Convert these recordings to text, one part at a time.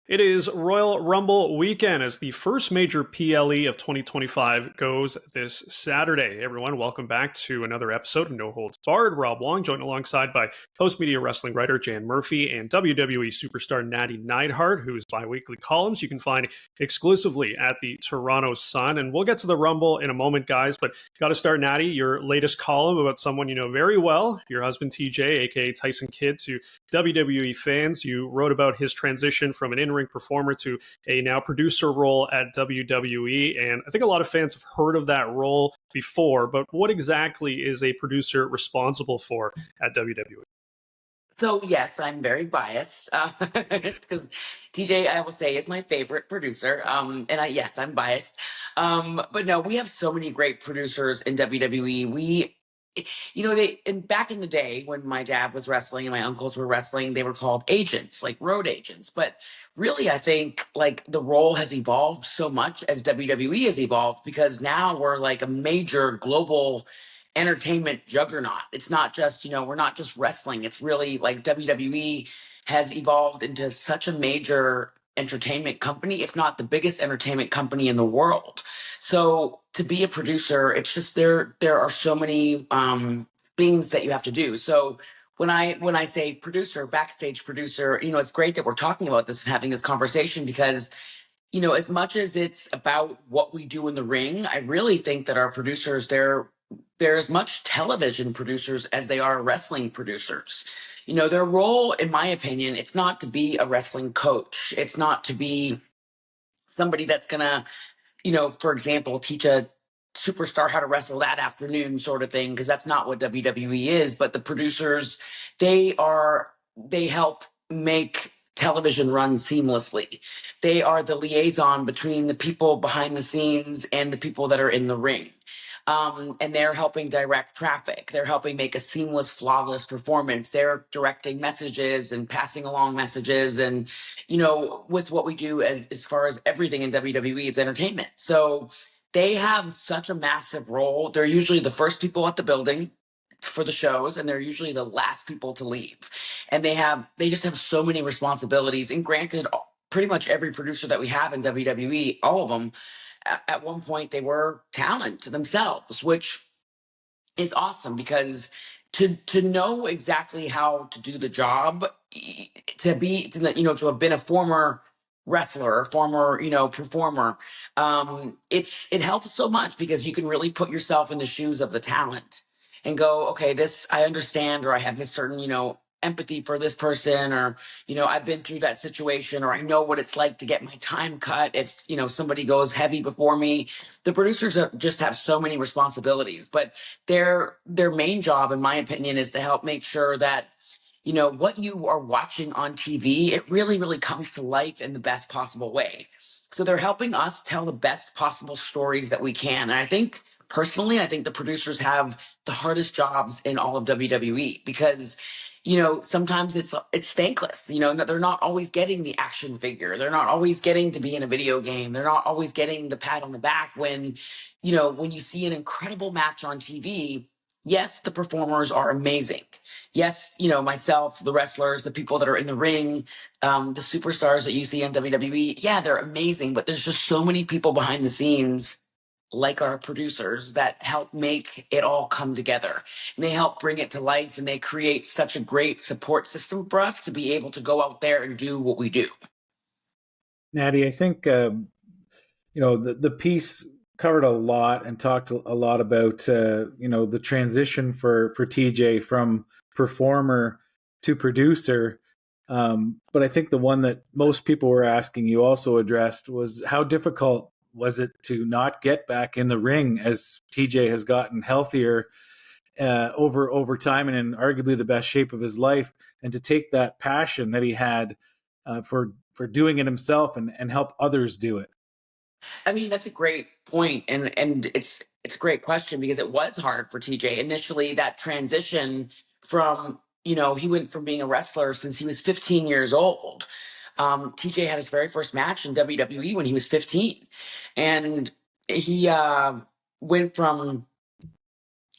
It is Royal Rumble weekend as the first major PLE of 2025 goes this Saturday. Everyone, welcome back to another episode of No Holds Barred. Rob Wong, joined alongside by Postmedia wrestling writer Jan Murphy and WWE superstar Nattie Neidhart, whose bi-weekly columns you can find exclusively at the Toronto Sun. And we'll get to the Rumble in a moment, guys, but got to start, Nattie, your latest column about someone you know very well, your husband TJ, aka Tyson Kidd, to WWE fans. You wrote about his transition from an in-ring performer to a now producer role at WWE, and I think a lot of fans have heard of that role before, but what exactly is a producer responsible for at WWE? So yes, I'm very biased because TJ, I will say, is my favorite producer. Yes, I'm biased. But no, we have so many great producers in WWE. Back in the day when my dad was wrestling and my uncles were wrestling, they were called agents, like road agents. But really, I think like the role has evolved so much as WWE has evolved because now we're like a major global entertainment juggernaut. It's not just, we're not just wrestling. It's really like WWE has evolved into such a major entertainment company, if not the biggest entertainment company in the world. So to be a producer, it's just there are so many things that you have to do. So when I say producer, backstage producer, it's great that we're talking about this and having this conversation because as much as it's about what we do in the ring, I really think that our producers, they're as much television producers as they are wrestling producers. Their role, in my opinion, it's not to be a wrestling coach. It's not to be somebody that's gonna, for example, teach a superstar how to wrestle that afternoon sort of thing, because that's not what WWE is. But the producers, they help make television run seamlessly. They are the liaison between the people behind the scenes and the people that are in the ring. And they're helping direct traffic. They're helping make a seamless, flawless performance. They're directing messages and passing along messages. And, with what we do as far as everything in WWE, it's entertainment. So they have such a massive role. They're usually the first people at the building for the shows, and they're usually the last people to leave. And they just have so many responsibilities. And granted, pretty much every producer that we have in WWE, all of them, at one point they were talent themselves, which is awesome because to know exactly how to do the job, to have been a former wrestler, a former performer, it helps so much because you can really put yourself in the shoes of the talent and go, okay, this I understand, or I have this certain empathy for this person, or I've been through that situation, or I know what it's like to get my time cut if somebody goes heavy before me. The producers just have so many responsibilities, but their main job, in my opinion, is to help make sure that what you are watching on TV, it really, really comes to life in the best possible way. So they're helping us tell the best possible stories that we can. And I think personally, I think the producers have the hardest jobs in all of WWE because sometimes it's thankless. They're not always getting the action figure. They're not always getting to be in a video game. They're not always getting the pat on the back when you see an incredible match on TV. Yes, the performers are amazing. Yes, myself, the wrestlers, the people that are in the ring, the superstars that you see in WWE, yeah, they're amazing. But there's just so many people behind the scenes, like our producers, that help make it all come together. And they help bring it to life, and they create such a great support system for us to be able to go out there and do what we do. Nattie, I think the piece covered a lot and talked a lot about the transition for TJ from performer to producer. But I think the one that most people were asking you also addressed was how difficult was it to not get back in the ring as TJ has gotten healthier over time and in arguably the best shape of his life, and to take that passion that he had for doing it himself and help others do it. I mean, that's a great point, and it's a great question because it was hard for TJ initially. That transition from he went from being a wrestler since he was 15 years old. TJ had his very first match in WWE when he was 15, and he went from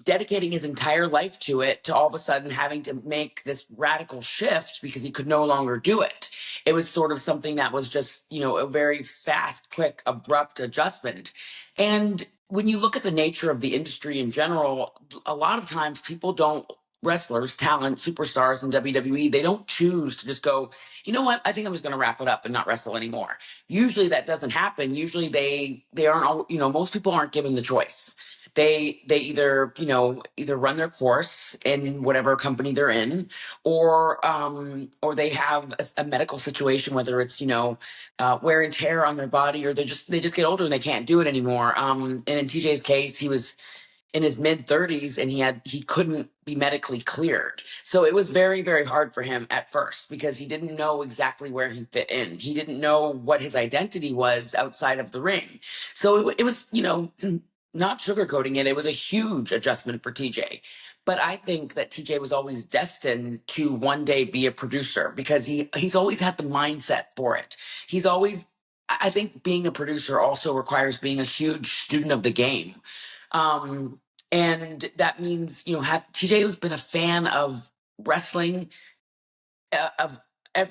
dedicating his entire life to it to all of a sudden having to make this radical shift because he could no longer do it. It was sort of something that was just, a very fast, quick, abrupt adjustment. And when you look at the nature of the industry in general, a lot of times people don't, wrestlers, talent, superstars in WWE, they don't choose to just go, you know what, I think I'm just going to wrap it up and not wrestle anymore. Usually that doesn't happen. Usually they aren't all, most people aren't given the choice. They either run their course in whatever company they're in, or they have a medical situation, whether it's wear and tear on their body, or they just get older and they can't do it anymore. And in TJ's case, he was in his mid 30s and he couldn't be medically cleared. So it was very, very hard for him at first because he didn't know exactly where he fit in. He didn't know what his identity was outside of the ring. So it was, not sugarcoating it. It was a huge adjustment for TJ. But I think that TJ was always destined to one day be a producer because he's always had the mindset for it. I think being a producer also requires being a huge student of the game. And that means, TJ has been a fan of wrestling,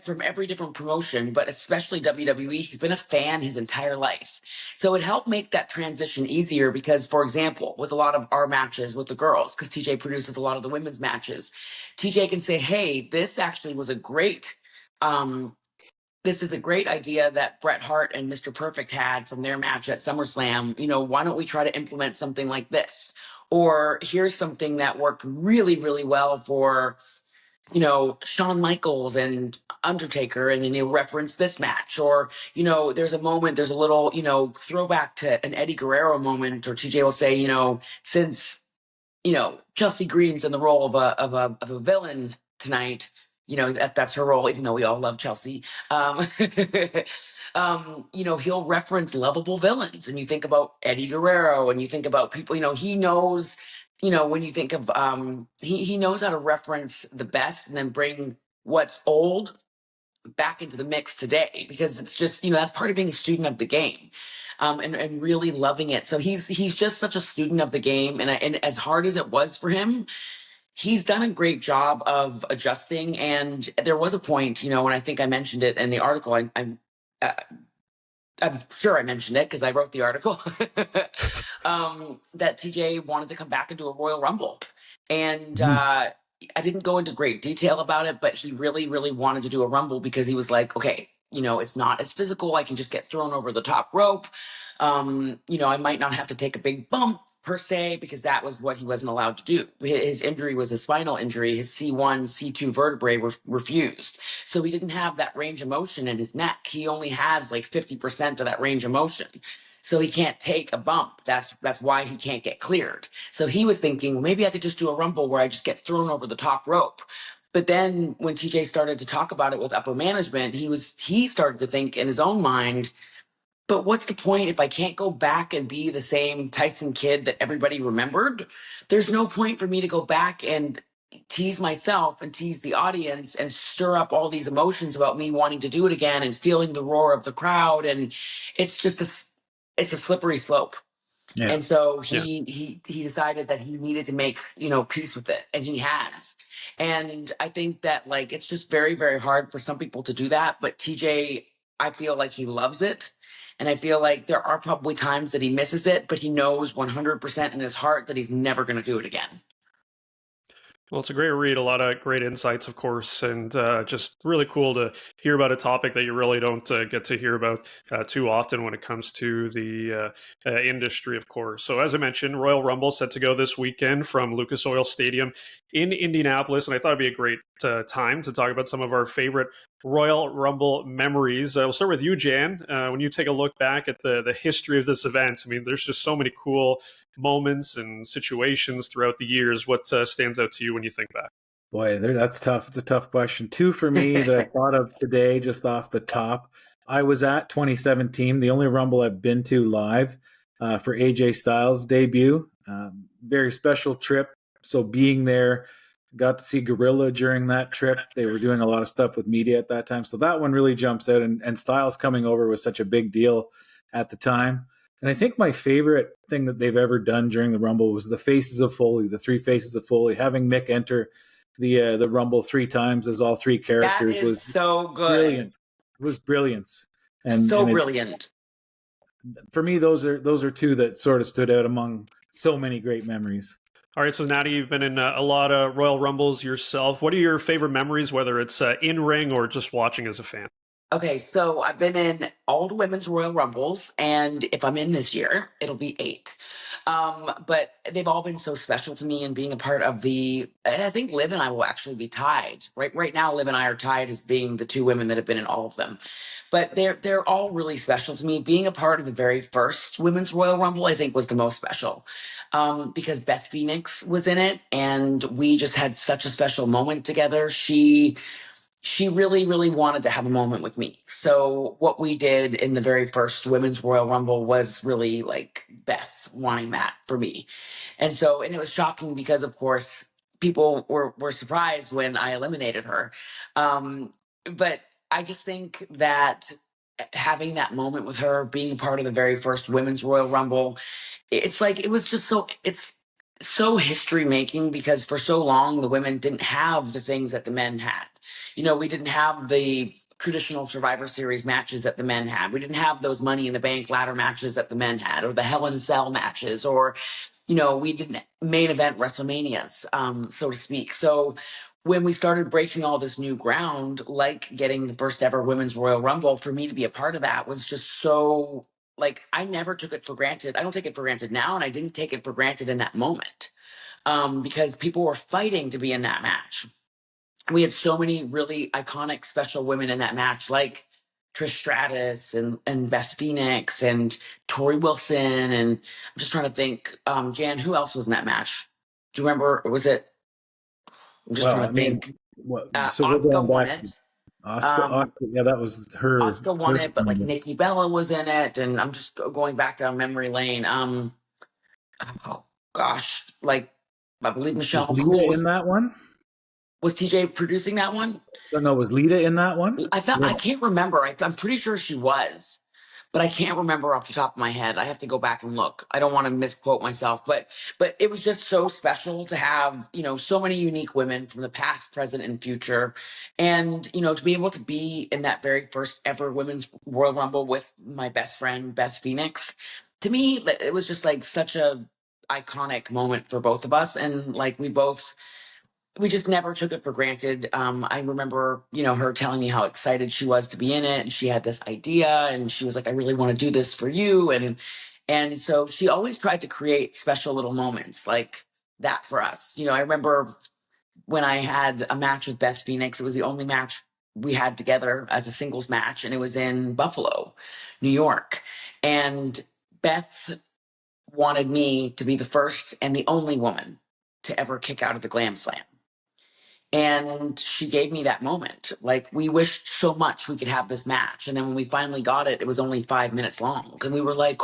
from every different promotion, but especially WWE. He's been a fan his entire life. So it helped make that transition easier because, for example, with a lot of our matches with the girls, because TJ produces a lot of the women's matches, TJ can say, hey, this actually was this is a great idea that Bret Hart and Mr. Perfect had from their match at SummerSlam. Why don't we try to implement something like this? Or here's something that worked really, really well for, Shawn Michaels and Undertaker, and then he'll reference this match. Or, there's a little, throwback to an Eddie Guerrero moment, or TJ will say, since, Chelsea Green's in the role of a villain tonight, that's her role, even though we all love Chelsea. He'll reference lovable villains, and you think about Eddie Guerrero, and you think about people, he knows, when you think of, he knows how to reference the best and then bring what's old back into the mix today, because it's just, that's part of being a student of the game. And really loving it. So he's just such a student of the game. And as hard as it was for him, he's done a great job of adjusting. And there was a point, and I think I mentioned it in the article. Uh, I'm sure I mentioned it because I wrote the article, that TJ wanted to come back and do a Royal Rumble. And I didn't go into great detail about it, but he really, really wanted to do a Rumble because he was like, okay, it's not as physical. I can just get thrown over the top rope. I might not have to take a big bump per se, because that was what he wasn't allowed to do. His injury was a spinal injury. His C1, C2 vertebrae were refused. So he didn't have that range of motion in his neck. He only has like 50% of that range of motion. So he can't take a bump. That's why he can't get cleared. So he was thinking, well, maybe I could just do a Rumble where I just get thrown over the top rope. But then when TJ started to talk about it with upper management, he started to think in his own mind, but what's the point if I can't go back and be the same Tyson Kidd that everybody remembered? There's no point for me to go back and tease myself and tease the audience and stir up all these emotions about me wanting to do it again and feeling the roar of the crowd. And it's just it's a slippery slope. Yeah. And so he decided that he needed to make, peace with it. And he has. And I think that it's just very, very hard for some people to do that. But TJ, I feel like he loves it. And I feel like there are probably times that he misses it, but he knows 100% in his heart that he's never going to do it again. Well, it's a great read, a lot of great insights, of course, and just really cool to hear about a topic that you really don't get to hear about too often when it comes to the industry, of course. So as I mentioned, Royal Rumble set to go this weekend from Lucas Oil Stadium in Indianapolis, and I thought it'd be a great time to talk about some of our favorite Royal Rumble memories. We'll start with you, Jan. When you take a look back at the history of this event, I mean, there's just so many cool moments and situations throughout the years. What stands out to you when you think back? Boy, that's tough. It's a tough question. Two for me that I thought of today, just off the top. I was at 2017, the only Rumble I've been to live for AJ Styles' debut. Very special trip. So being there, got to see Gorilla during that trip. They were doing a lot of stuff with media at that time. So that one really jumps out. And Styles coming over was such a big deal at the time. And I think my favorite thing that they've ever done during the Rumble was the Faces of Foley, the three Faces of Foley, having Mick enter the Rumble three times as all three characters. That is was so good. Brilliant. was brilliance. So And brilliant. for me, those are two that sort of stood out among so many great memories. All right, so Nattie, you've been in a lot of Royal Rumbles yourself. What are your favorite memories, whether it's in ring or just watching as a fan? Okay, so I've been in all the women's Royal Rumbles, and if I'm in this year, it'll be 8. But they've all been so special to me, and being a part of I think Liv and I will actually be tied. Right now, Liv and I are tied as being the 2 women that have been in all of them. But they're all really special to me. Being a part of the very first women's Royal Rumble, I think, was the most special. Because Beth Phoenix was in it, and we just had such a special moment together. She really, really wanted to have a moment with me. So what we did in the very first Women's Royal Rumble was really like Beth wanting that for me. And it was shocking because, of course, people were surprised when I eliminated her. But I just think that having that moment with her, being part of the very first Women's Royal Rumble, it's like, it's so history making, because for so long the women didn't have the things that the men had. We didn't have the traditional Survivor Series matches that the men had. We didn't have those Money in the Bank ladder matches that the men had, or the Hell in a Cell matches, or we didn't main event WrestleManias, so to speak. So when we started breaking all this new ground, like getting the first ever Women's Royal Rumble, for me to be a part of that was just so, like, I never took it for granted. I don't take it for granted now, and I didn't take it for granted in that moment, because people were fighting to be in that match. We had so many really iconic, special women in that match, like Trish Stratus and Beth Phoenix and Tori Wilson. And I'm just trying to think, Jan, who else was in that match? Do you remember? Or was it? I'm just trying to think. So we're Asuka going won back. it. Asuka, yeah, that was her. Asuka won it, but like Nikki Bella was in it. And I'm just going back down memory lane. Oh gosh, like I believe Michelle Was Lita McCool in that one? was TJ producing that one? So no, was Lita in that one? I can't remember. I'm pretty sure she was, but I can't remember off the top of my head. I have to go back and look. I don't want to misquote myself, but it was just so special to have, so many unique women from the past, present, and future. And, to be able to be in that very first ever Women's Royal Rumble with my best friend, Beth Phoenix, to me, it was just like such a iconic moment for both of us. And like we just never took it for granted. I remember, her telling me how excited she was to be in it, and she had this idea, and she was like, "I really want to do this for you," and so she always tried to create special little moments like that for us. I remember when I had a match with Beth Phoenix. It was the only match we had together as a singles match, and it was in Buffalo, New York, and Beth wanted me to be the first and the only woman to ever kick out of the Glam Slam. And she gave me that moment. Like, we wished so much we could have this match. And then when we finally got it, it was only 5 minutes long. And we were like,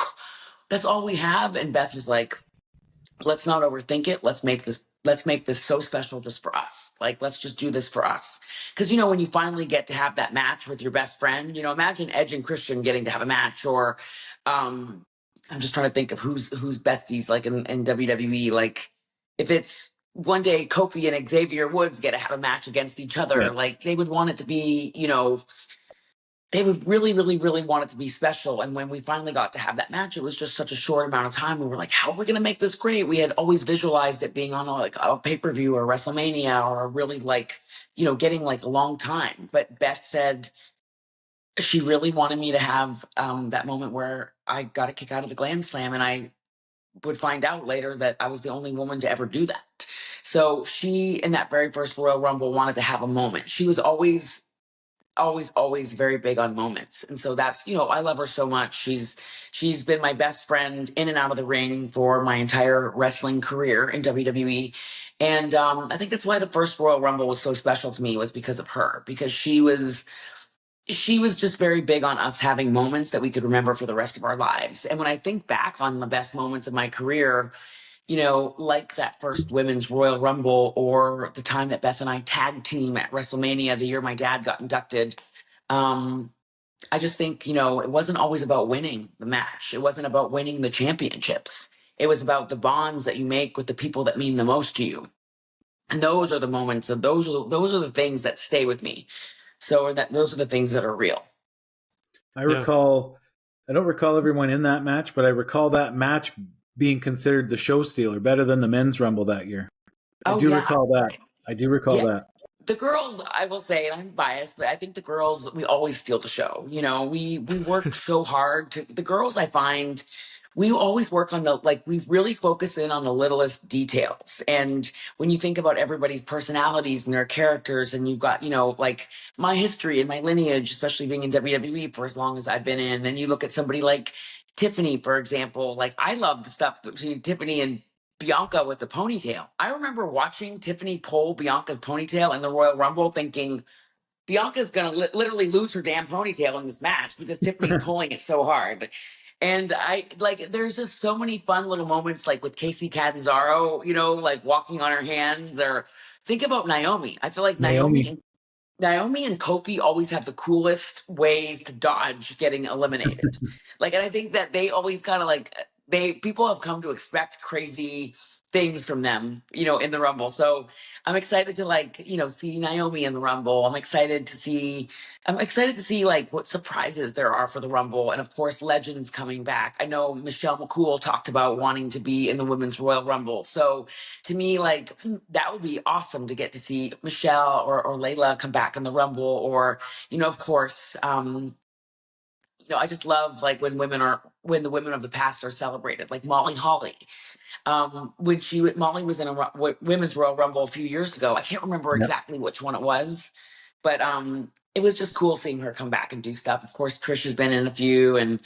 that's all we have. And Beth was like, let's not overthink it. Let's make this so special just for us. Like, let's just do this for us. Because, when you finally get to have that match with your best friend, imagine Edge and Christian getting to have a match, or I'm just trying to think of who's besties like in WWE. Like, if it's one day Kofi and Xavier Woods get to have a match against each other, Yeah. like they would want it to be, they would really, really, really want it to be special. And when we finally got to have that match, it was just such a short amount of time. We were like, how are we going to make this great? We had always visualized it being on a pay-per-view or WrestleMania, or a really getting like a long time. But Beth said she really wanted me to have that moment where I got a kick out of the Glam Slam, and I would find out later that I was the only woman to ever do that. So she, in that very first Royal Rumble, wanted to have a moment. She was always, always, always very big on moments. And so that's, I love her so much. She's been my best friend in and out of the ring for my entire wrestling career in WWE. And I think that's why the first Royal Rumble was so special to me, was because of her, because she was just very big on us having moments that we could remember for the rest of our lives. And when I think back on the best moments of my career, like that first Women's Royal Rumble, or the time that Beth and I tag team at WrestleMania, the year my dad got inducted, I just think, it wasn't always about winning the match. It wasn't about winning the championships. It was about the bonds that you make with the people that mean the most to you. And those are the moments, those are the things that stay with me. So those are the things that are real. I recall, I don't recall everyone in that match, but I recall that match being considered the show stealer, better than the men's Rumble that year. I Oh do yeah. recall that. I do recall Yeah. that. The girls, I will say, and I'm biased, but I think the girls, we always steal the show. You know, we work so hard to the girls. I find we always work on the like we really focus in on the littlest details. And when you think about everybody's personalities and their characters, and you've got, you know, like my history and my lineage, especially being in WWE for as long as I've been in, then you look at somebody like Tiffany, for example. Like I love the stuff between Tiffany and Bianca with the ponytail. I remember watching Tiffany pull Bianca's ponytail in the Royal Rumble thinking Bianca's going to literally lose her damn ponytail in this match because Tiffany's pulling it so hard. And I like, there's just so many fun little moments like with Casey Catanzaro, you know, like walking on her hands, or think about Naomi. I feel like Naomi. Naomi and Kofi always have the coolest ways to dodge getting eliminated. Like, and I think that they always kind of like people have come to expect crazy things from them, you know, in the Rumble. So I'm excited to like, you know, see Naomi in the Rumble. I'm excited to see like what surprises there are for the Rumble. And of course, legends coming back. I know Michelle McCool talked about wanting to be in the Women's Royal Rumble. So to me, like that would be awesome to get to see Michelle or Layla come back in the Rumble, or, you know, of course, you know, I just love like when the women of the past are celebrated, like Molly Holly. Molly was in a women's Royal Rumble a few years ago. I can't remember Yep. exactly which one it was, but it was just cool seeing her come back and do stuff. Of course, Trish has been in a few, and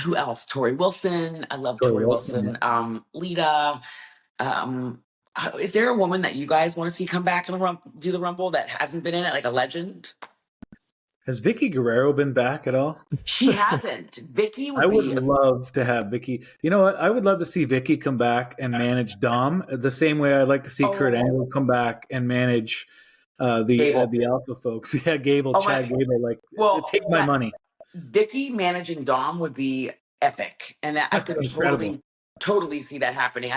who else? Tori Wilson. I love Tori Wilson. Yeah. Lita. Is there a woman that you guys want to see come back and do the Rumble that hasn't been in it, like a legend? Has Vicky Guerrero been back at all? She hasn't. Vicky would I would be. love to have Vicky. You know what? I would love to see Vicky come back and manage Dom the same way I'd like to see Kurt Angle come back and manage the Alpha folks. Yeah, Gable, Chad Gable. Like, take my money. Vicky managing Dom would be epic, and that I could totally see that happening.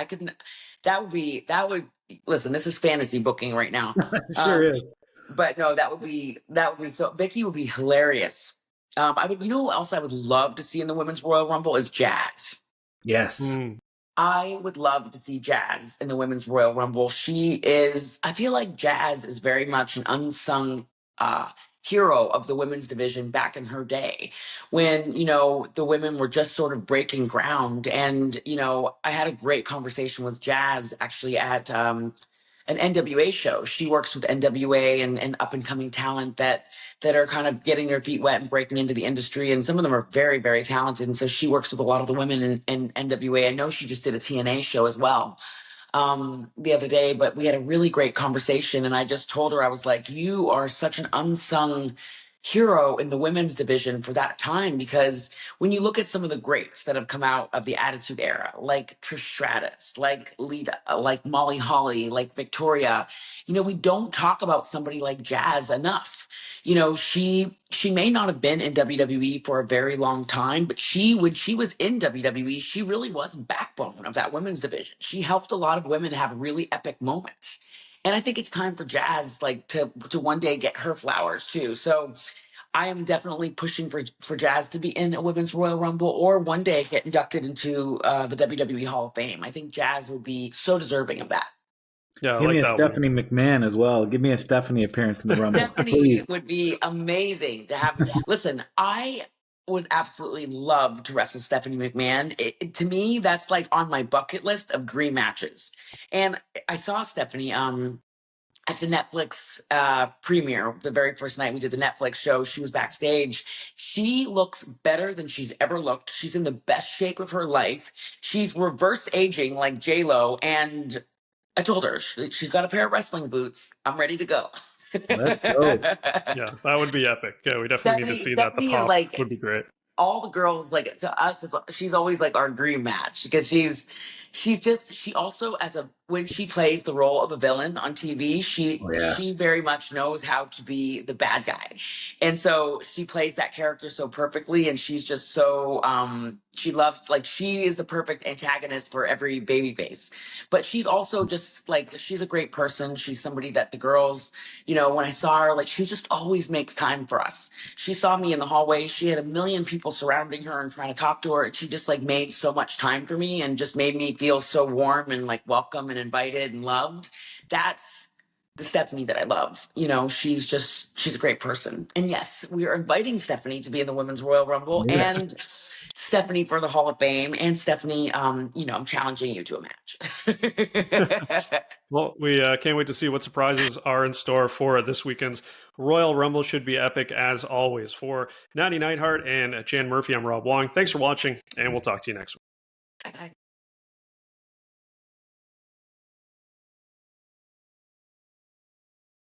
That would listen. This is fantasy booking right now. Sure is. But no, that would be so. Vicky would be hilarious. You know who else I would love to see in the Women's Royal Rumble is Jazz. Yes. I would love to see Jazz in the Women's Royal Rumble. I feel like Jazz is very much an unsung hero of the women's division back in her day when, you know, the women were just sort of breaking ground. And, you know, I had a great conversation with Jazz actually at an NWA show. She works with NWA and up and coming talent that are kind of getting their feet wet and breaking into the industry. And some of them are very, very talented. And so she works with a lot of the women in NWA. I know she just did a TNA show as well the other day, but we had a really great conversation. And I just told her, I was like, you are such an unsung hero in the women's division for that time, because when you look at some of the greats that have come out of the Attitude Era, like Trish Stratus, like Lita, like Molly Holly, like Victoria, you know, we don't talk about somebody like Jazz enough. You know, she may not have been in WWE for a very long time, but when she was in WWE, she really was backbone of that women's division. She helped a lot of women have really epic moments. And I think it's time for Jazz, like to one day get her flowers too. So I am definitely pushing for Jazz to be in a Women's Royal Rumble, or one day get inducted into the WWE Hall of Fame. I think Jazz would be so deserving of that. Yeah, give me a Stephanie McMahon as well. Give me a Stephanie appearance in the Rumble. Stephanie would be amazing to have. Listen, I would absolutely love to wrestle Stephanie McMahon. To me, that's like on my bucket list of dream matches. And I saw Stephanie at the Netflix premiere, the very first night we did the Netflix show. She was backstage. She looks better than she's ever looked. She's in the best shape of her life. She's reverse aging like J-Lo. And I told her she's got a pair of wrestling boots. I'm ready to go. Let's go. Yeah, that would be epic. Yeah, we definitely need to see that. The pop would be great. all the girls, like to us, she's always like our dream match because she also when she plays the role of a villain on TV, Oh, yeah. she very much knows how to be the bad guy. And so she plays that character so perfectly, and she's just so she loves, like, she is the perfect antagonist for every baby face. But she's also just like, she's a great person. She's somebody that the girls, when I saw her, like, she just always makes time for us. She saw me in the hallway. She had a million people surrounding her and trying to talk to her. And she just like made so much time for me and just made me feel so warm and like welcome and invited and loved. That's the Stephanie that I love. She's a great person. And yes, we are inviting Stephanie to be in the Women's Royal Rumble, Yes. and Stephanie for the Hall of Fame, and Stephanie, I'm challenging you to a match. Well, we can't wait to see what surprises are in store for this weekend's Royal Rumble. Should be epic as always. For Nattie Neidhart and Jan Murphy, I'm Rob Wong. Thanks for watching, and we'll talk to you next week. Okay.